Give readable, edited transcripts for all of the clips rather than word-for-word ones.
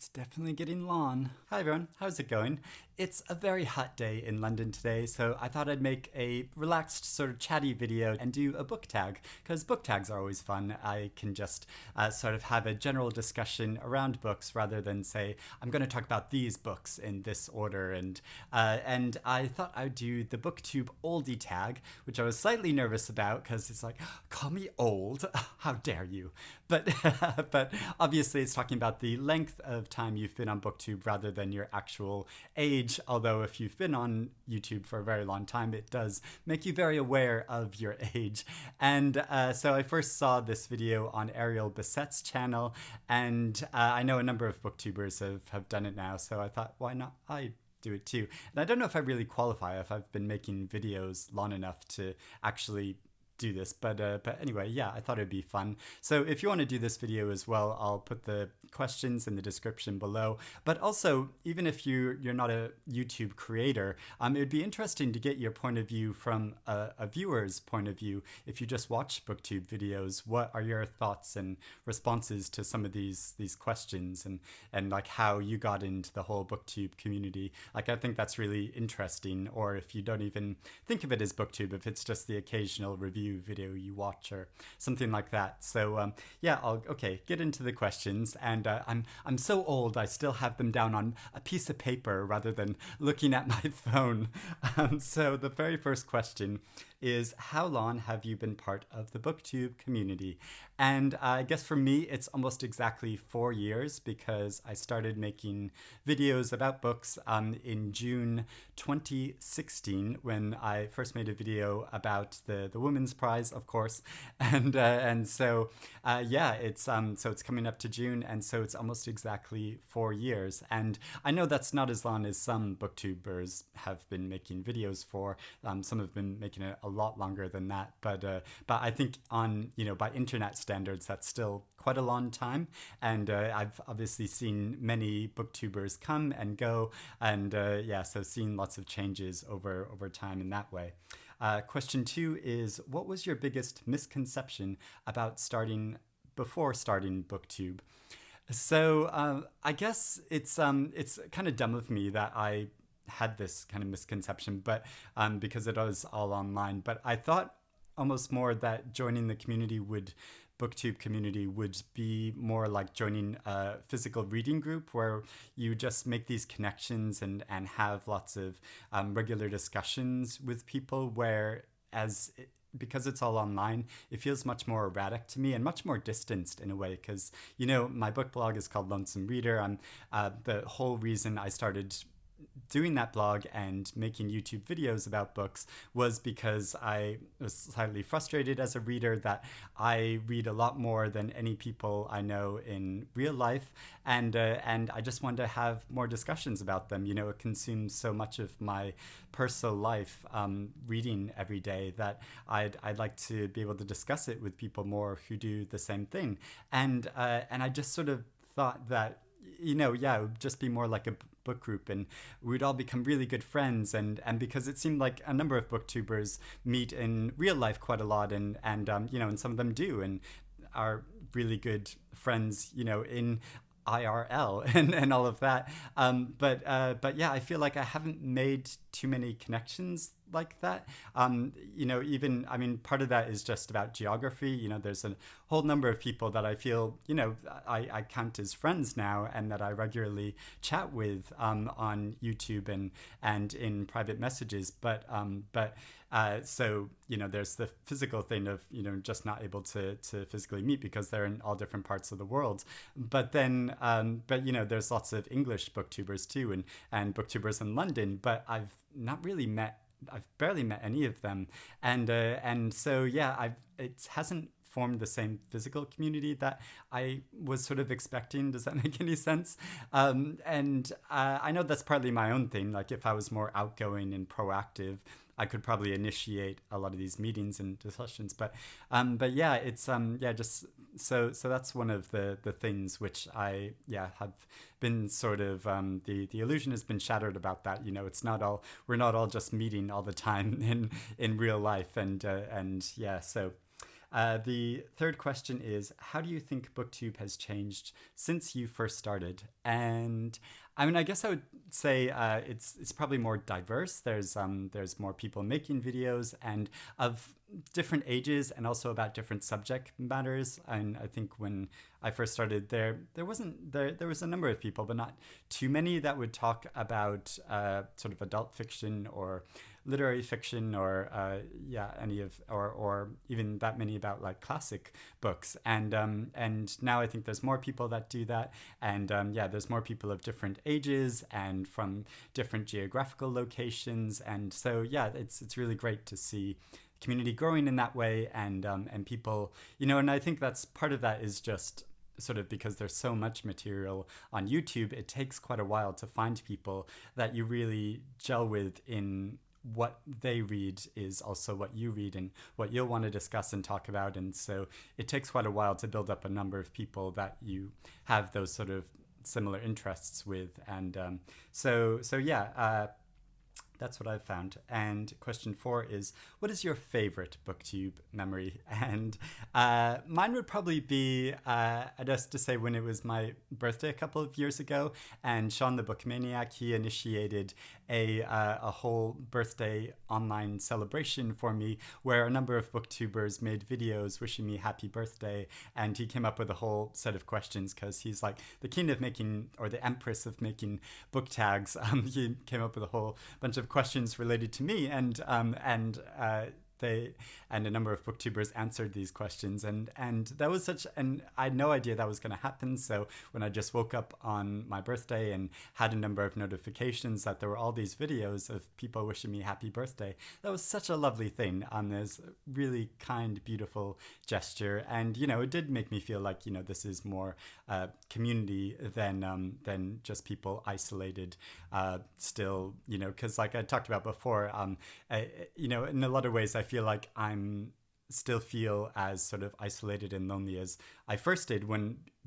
It's definitely getting long. Hi everyone, how's it going? It's a very hot day in London today, so I thought I'd make a relaxed, sort of chatty video and do a book tag, because book tags are always fun. I can just sort of have a general discussion around books rather than say, I'm going to talk about these books in this order. And I thought I'd do the Booktube Oldie tag, which I was slightly nervous about because it's like, call me old? How dare you? But, but obviously it's talking about the length of time you've been on Booktube rather than your actual age, although if you've been on YouTube for a very long time, it does make you very aware of your age. And so I first saw this video on Ariel Bassett's channel, and I know a number of booktubers have done it now, so I thought, why not I do it too? And I don't know if I really qualify, if I've been making videos long enough to actually do this, but anyway, yeah, I thought it'd be fun. So if you want to do this video as well, I'll put the questions in the description below. But also, even if you're not a YouTube creator, it would be interesting to get your point of view from a viewer's point of view. If you just watch booktube videos, what are your thoughts and responses to some of these questions, and like how you got into the whole booktube community? Like, I think that's really interesting. Or if you don't even think of it as booktube, if it's just the occasional review video you watch or something like that. So yeah, I'll get into the questions. And I'm so old, I still have them down on a piece of paper rather than looking at my phone. So the very first question is, how long have you been part of the booktube community? And I guess for me, it's almost exactly 4 years, because I started making videos about books in June 2016, when I first made a video about the Women's Prize, of course. And so yeah, it's coming up to June, and so it's almost exactly 4 years. And I know that's not as long as some booktubers have been making videos for. Some have been making it a lot longer than that, but I think on, by internet standards, that's still quite a long time. And I've obviously seen many booktubers come and go, and yeah, so seen lots of changes over time in that way. Question 2 is, what was your biggest misconception about before starting booktube? So I guess it's kind of dumb of me that I had this kind of misconception, but because it was all online. But I thought almost more that joining the booktube community would be more like joining a physical reading group, where you just make these connections and have lots of regular discussions with people, because it's all online, it feels much more erratic to me and much more distanced in a way, because, my book blog is called Lonesome Reader. The whole reason I started doing that blog and making YouTube videos about books was because I was slightly frustrated as a reader that I read a lot more than any people I know in real life, and I just wanted to have more discussions about them. It consumes so much of my personal life, reading every day, that I'd like to be able to discuss it with people more who do the same thing. And I just sort of thought that, yeah, it would just be more like a book group, and we'd all become really good friends. And because it seemed like a number of booktubers meet in real life quite a lot, and some of them do, and are really good friends, in IRL and all of that. But yeah, I feel like I haven't made too many connections like that. Part of that is just about geography. There's a whole number of people that I feel, I count as friends now, and that I regularly chat with on YouTube and in private messages. So, there's the physical thing of, just not able to physically meet because they're in all different parts of the world. But then, there's lots of English booktubers too, and booktubers in London, but I've barely met any of them. And so, yeah, it hasn't formed the same physical community that I was sort of expecting. Does that make any sense? And I know that's partly my own thing. Like, if I was more outgoing and proactive, I could probably initiate a lot of these meetings and discussions. But yeah, it's just so that's one of the things which I have been sort of the illusion has been shattered about that. We're not all just meeting all the time in real life, and yeah, so. The third question is, how do you think BookTube has changed since you first started? And I mean, I guess I would say it's probably more diverse. There's more people making videos and of different ages and also about different subject matters. And I think when I first started, there was a number of people, but not too many that would talk about sort of adult fiction or literary fiction or or even that many about like classic books. And now I think there's more people that do that. And there's more people of different ages and from different geographical locations. And so it's really great to see community growing in that way, and people, and I think that's part of that is just sort of because there's so much material on YouTube. It takes quite a while to find people that you really gel with in what they read is also what you read and what you'll want to discuss and talk about. And so it takes quite a while to build up a number of people that you have those sort of similar interests with. And that's what I've found. And question 4 is, what is your favorite BookTube memory? And mine would probably be, just to say, when it was my birthday a couple of years ago, and Sean the Bookmaniac, he initiated a whole birthday online celebration for me where a number of booktubers made videos wishing me happy birthday. And he came up with a whole set of questions because he's like the king of making, or the empress of making book tags. He came up with a whole bunch of questions related to me, and a number of booktubers answered these questions, and that was and I had no idea that was going to happen. So when I just woke up on my birthday and had a number of notifications that there were all these videos of people wishing me happy birthday, that was such a lovely thing. There's a really kind, beautiful gesture, and it did make me feel like this is more community than just people isolated still, because like I talked about before, in a lot of ways I feel like I'm still feel as sort of isolated and lonely as I first did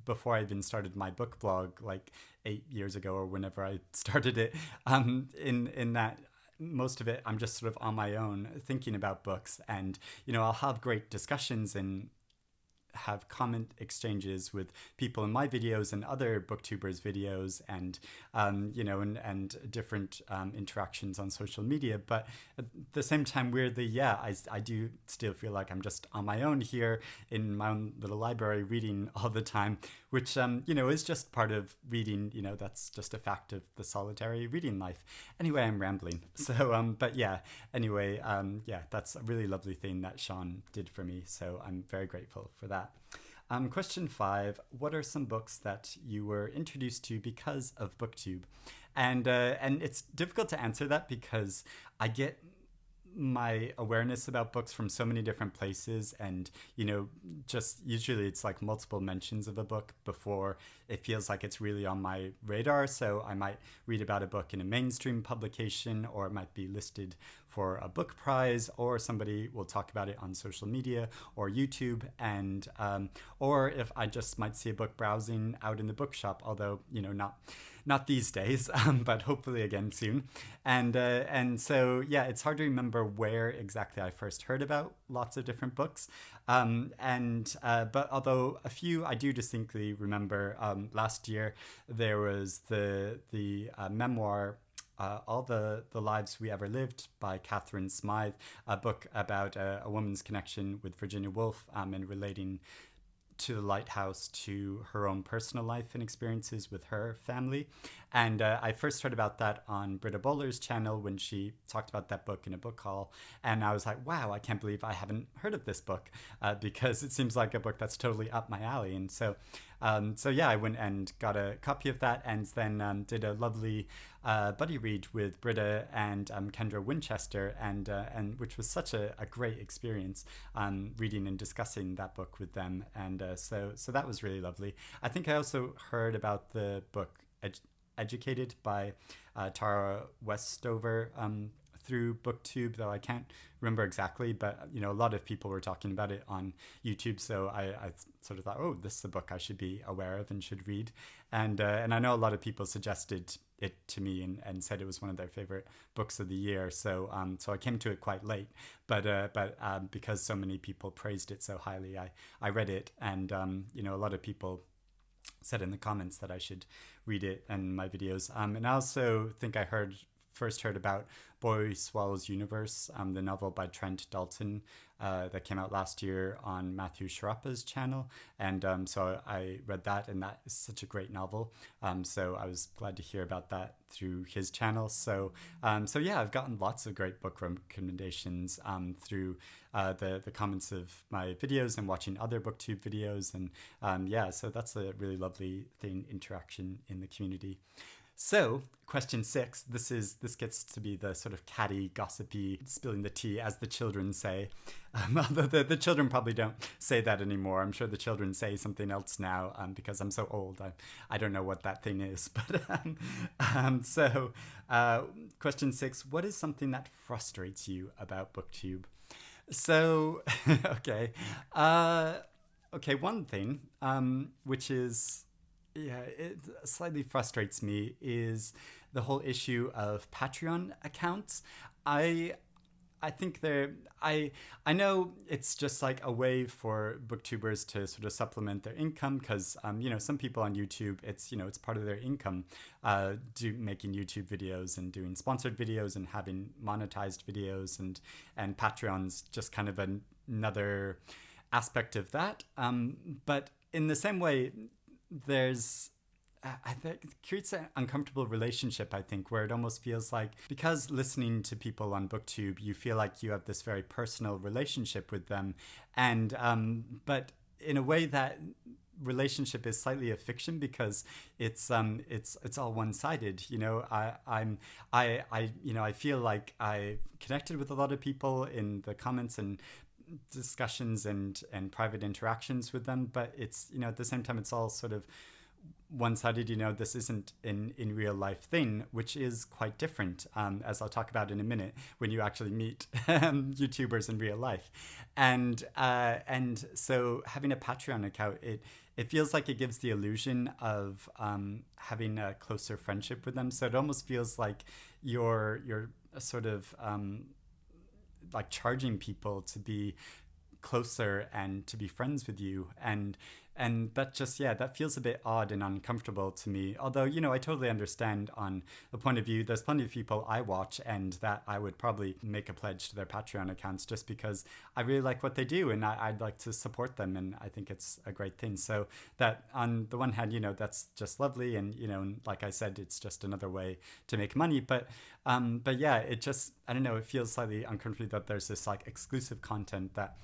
before I even started my book blog like 8 years ago or whenever I started it. In that most of it I'm just sort of on my own thinking about books, and I'll have great discussions and have comment exchanges with people in my videos and other booktubers videos, and and different interactions on social media. But at the same time, weirdly, I do still feel like I'm just on my own here in my own little library reading all the time, which is just part of reading. That's just a fact of the solitary reading life. Anyway, I'm rambling. So that's a really lovely thing that Sean did for me, so I'm very grateful for that. Question 5, what are some books that you were introduced to because of BookTube? And it's difficult to answer that because I get my awareness about books from so many different places, and just usually it's like multiple mentions of a book before it feels like it's really on my radar. So I might read about a book in a mainstream publication, or it might be listed for a book prize, or somebody will talk about it on social media or YouTube, and or if I just might see a book browsing out in the bookshop, although not these days, but hopefully again soon. And so it's hard to remember where exactly I first heard about lots of different books. But although a few I do distinctly remember, last year there was the memoir All the Lives We Ever Lived by Catherine Smythe, a book about a woman's connection with Virginia Woolf, and relating to the lighthouse to her own personal life and experiences with her family. And I first heard about that on Britta Bowler's channel when she talked about that book in a book haul. And I was like, wow, I can't believe I haven't heard of this book, because it seems like a book that's totally up my alley. And so I went and got a copy of that, and then did a lovely buddy read with Britta and Kendra Winchester, and which was such a great experience, reading and discussing that book with them. And so that was really lovely. I think I also heard about the book Educated by Tara Westover through BookTube, though I can't remember exactly, but a lot of people were talking about it on YouTube, so I sort of thought, oh, this is a book I should be aware of and should read. And I know a lot of people suggested it to me and said it was one of their favorite books of the year. So so I came to it quite late, but because so many people praised it so highly, I read it, and you know, a lot of people said in the comments that I should read it and my videos. And I also think I first heard about Boy Swallows Universe, the novel by Trent Dalton that came out last year on Matthew Sharappa's channel. And so I read that, and that is such a great novel. So I was glad to hear about that through his channel. So so yeah, I've gotten lots of great book recommendations through the comments of my videos and watching other booktube videos. And yeah, so that's a really lovely thing, interaction in the community. So, question 6, this gets to be the sort of catty, gossipy, spilling the tea, as the children say. Although the children probably don't say that anymore. I'm sure the children say something else now because I'm so old. I don't know what that thing is. But so, question 6, what is something that frustrates you about BookTube? So, okay. Okay, one thing, which is, yeah, it slightly frustrates me, is the whole issue of Patreon accounts. I think I know it's just like a way for booktubers to sort of supplement their income, because you know, some people on YouTube, it's, you know, it's part of their income, making YouTube videos and doing sponsored videos and having monetized videos, and Patreon's just kind of another aspect of that. But in the same way, there's I think it creates an uncomfortable relationship, I think, where it almost feels like, because listening to people on BookTube, you feel like you have this very personal relationship with them, and but in a way that relationship is slightly a fiction, because it's all one-sided. You know, I you know, I feel like I connected with a lot of people in the comments and discussions and private interactions with them, but it's, you know, at the same time, it's all sort of one-sided. You know, this isn't in real life thing, which is quite different, as I'll talk about in a minute, when you actually meet YouTubers in real life. And so having a Patreon account, it feels like it gives the illusion of having a closer friendship with them. So it almost feels like you're sort of like charging people to be closer and to be friends with you, and that just, yeah, that feels a bit odd and uncomfortable to me. Although, you know, I totally understand on the point of view, there's plenty of people I watch and that I would probably make a pledge to their Patreon accounts, just because I really like what they do and I'd like to support them, and I think it's a great thing. So that, on the one hand, you know, that's just lovely, and, you know, like I said, it's just another way to make money. But yeah, it just, I don't know, it feels slightly uncomfortable that there's this like exclusive content that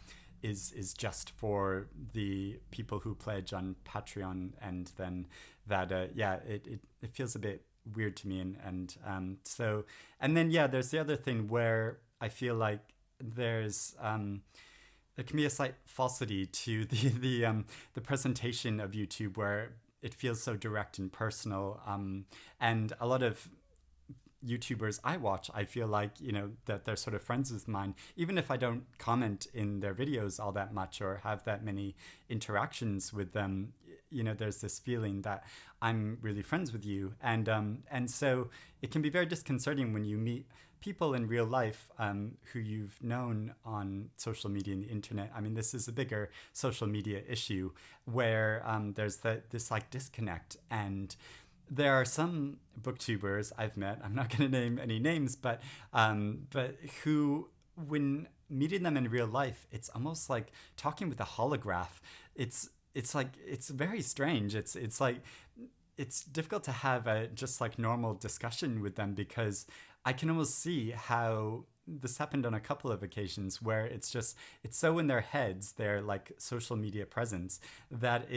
is just for the people who pledge on Patreon, and then that yeah, it feels a bit weird to me. And so, and then yeah, there's the other thing where I feel like there's there can be a slight falsity to the presentation of YouTube, where it feels so direct and personal, and a lot of YouTubers I watch, I feel like, you know, that they're sort of friends with mine, even if I don't comment in their videos all that much or have that many interactions with them. You know, there's this feeling that I'm really friends with you, and so it can be very disconcerting when you meet people in real life who you've known on social media and the internet. I mean, this is a bigger social media issue where there's this like disconnect. And there are some booktubers I've met, I'm not going to name any names, but who, when meeting them in real life, it's almost like talking with a holograph. It's like, it's very strange. It's like, it's difficult to have a just like normal discussion with them, because I can almost see how this happened on a couple of occasions where it's so in their heads, their like social media presence, that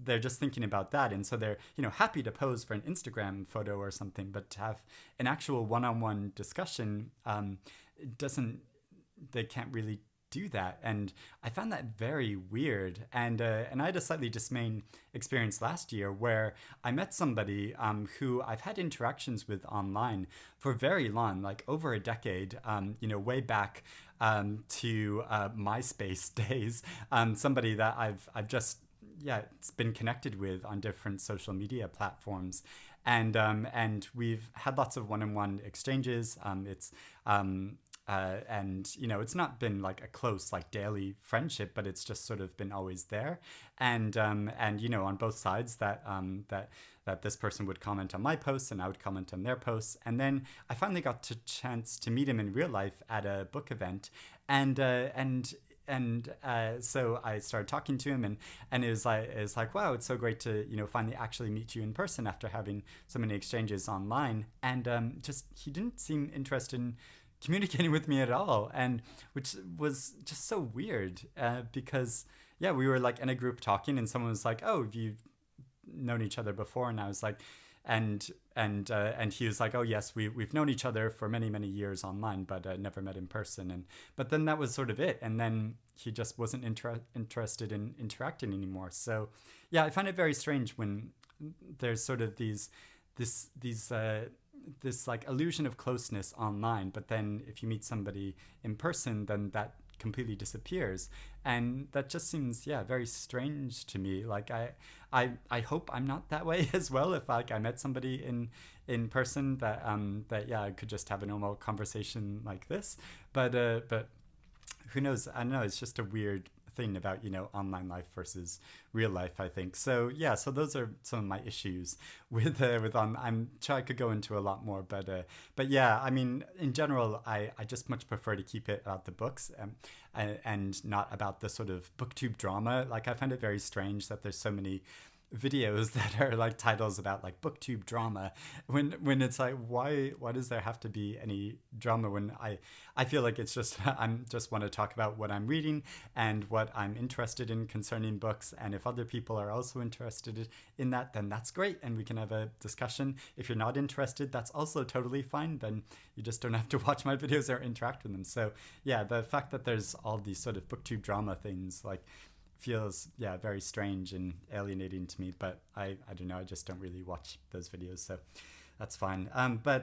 they're just thinking about that, and so they're, you know, happy to pose for an Instagram photo or something, but to have an actual one-on-one discussion, they can't really do that. And I found that very weird. And I had a slightly dismaying experience last year where I met somebody who I've had interactions with online for very long, like over a decade, you know, way back to MySpace days. Somebody that I've just yeah, it's been connected with on different social media platforms, and we've had lots of one-on-one exchanges. And it's not been like a close like daily friendship, but it's just sort of been always there, and on both sides that this person would comment on my posts and I would comment on their posts, and then I finally got the chance to meet him in real life at a book event, and so I started talking to him, and it was like wow, it's so great to finally actually meet you in person after having so many exchanges online, and just he didn't seem interested in communicating with me at all, and which was just so weird, because yeah, we were like in a group talking, and someone was like, oh, have you known each other before? And I was like, and he was like, oh yes, we've known each other for many years online, but never met in person. And but then that was sort of it, and then he just wasn't interested in interacting anymore. So yeah, I find it very strange when there's sort of this like illusion of closeness online, but then if you meet somebody in person, then that completely disappears, and that just seems very strange to me. Like I hope I'm not that way as well. If like I met somebody in person, that I could just have a normal conversation like this, but who knows? I don't know, it's just a weird thing about online life versus real life, I think. So yeah, so those are some of my issues with on. I'm sure I could go into a lot more, but yeah, I mean, in general, I just much prefer to keep it about the books, and not about the sort of booktube drama. Like I find it very strange that there's so many videos that are like titles about like booktube drama, when it's like, why does there have to be any drama when I feel like it's just I'm just want to talk about what I'm reading and what I'm interested in concerning books, and if other people are also interested in that, then that's great, and we can have a discussion. If you're not interested, that's also totally fine, then you just don't have to watch my videos or interact with them. So yeah, the fact that there's all these sort of booktube drama things like feels very strange and alienating to me, but I don't know, I just don't really watch those videos, so that's fine. But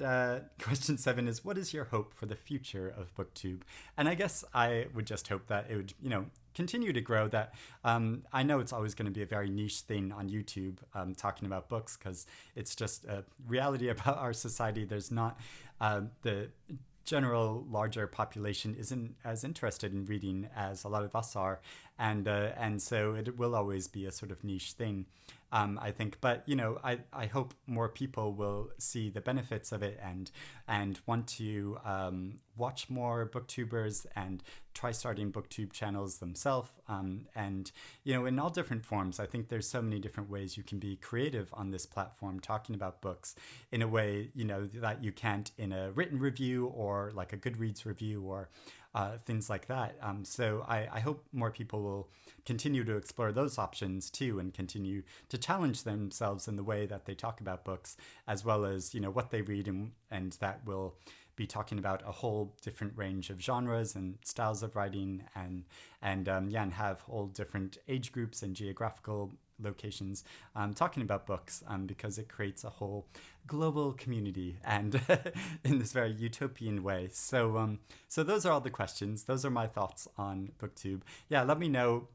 question 7 is, what is your hope for the future of booktube? And I guess I would just hope that it would continue to grow, that I know it's always going to be a very niche thing on YouTube, talking about books, because it's just a reality about our society. There's not the general larger population isn't as interested in reading as a lot of us are, and so it will always be a sort of niche thing, I think. But I hope more people will see the benefits of it and want to watch more booktubers and try starting booktube channels themselves, and in all different forms. I think there's so many different ways you can be creative on this platform talking about books in a way that you can't in a written review or like a Goodreads review or things like that. So I hope more people will continue to explore those options too, and continue to challenge themselves in the way that they talk about books, as well as what they read, and that will be talking about a whole different range of genres and styles of writing, and have whole different age groups and geographical locations talking about books, because it creates a whole global community, and in this very utopian way. So those are all the questions. Those are my thoughts on booktube. Let me know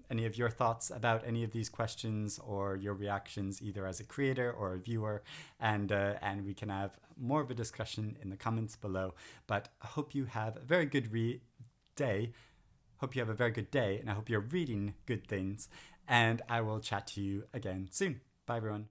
any of your thoughts about any of these questions, or your reactions either as a creator or a viewer, and we can have more of a discussion in the comments below. But I hope you have a very good day. Hope you have a very good day, and I hope you're reading good things, and I will chat to you again soon. Bye everyone.